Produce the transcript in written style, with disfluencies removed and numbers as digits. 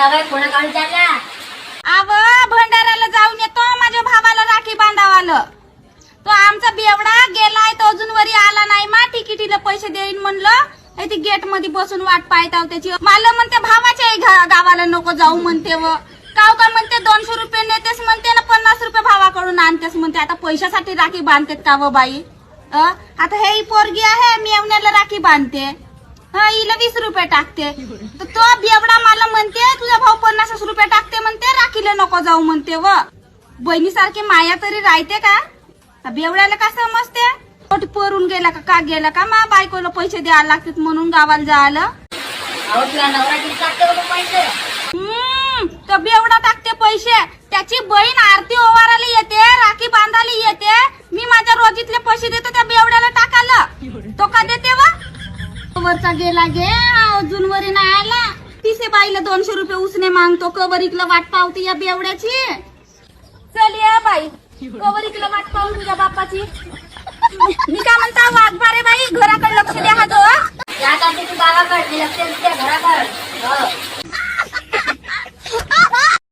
का बाई कोणाकडे चालला? आव भंडाऱ्याला जाऊन येतो, माझ्या भावाला राखी बांधावालं. तो आमचा बेवडा गेलाय, तो अजून वरी आला नाही. मा तिकिटीला पैसे देईन म्हणलं, ती गेट मध्ये बसून वाट पाहताव त्याची. मला म्हणते भावाच्या गावाला नको जाऊ म्हणते. व काव का म्हणते 200 रुपये नेतेस म्हणते ना, 50 रुपये भावाकडून आणतेस म्हणते. आता पैशासाठी राखी बांधतेत का व बाई? आता हे पोरगी आहे, मेवण्याला राखी बांधते, हिला 20 रुपये टाकते. तर तो बेवडा मला म्हणते तुझा भाऊ 50 रुपये टाकते म्हणते, राखीला नको जाऊ म्हणते. व बहिणीसारखी माया तरी राहते का? बेवड्याला का समजते? पोटी परून गेला का गेला का? मा बायकोला पैसे द्यायला लागतात म्हणून गावाला जायला. अहो तुला नवरा किती टाकते बघ पैसे. तो बेवडा टाकते पैसे. त्याची बहीण आरती ओवाराला येते, राखी बांधायला येते. मी माझ्या रोजीतले पैसे देतो त्या बेवड्याला टाकायला. तो का देते वा? वरचा गेला गे, अजून वरी नाही आला. तिसे बाईला 200 रुपये उसने मागतो. कवरिकला वाट पावते या बेवड्याची. चल या बाई, कवरिकला वाट पाहून तुझ्या बापाची. मी काय म्हणता, वाघ रे बाई, घराकडे लक्ष द्या. हा तो त्या तू गावाकडे लक्ष द्या घराकडे.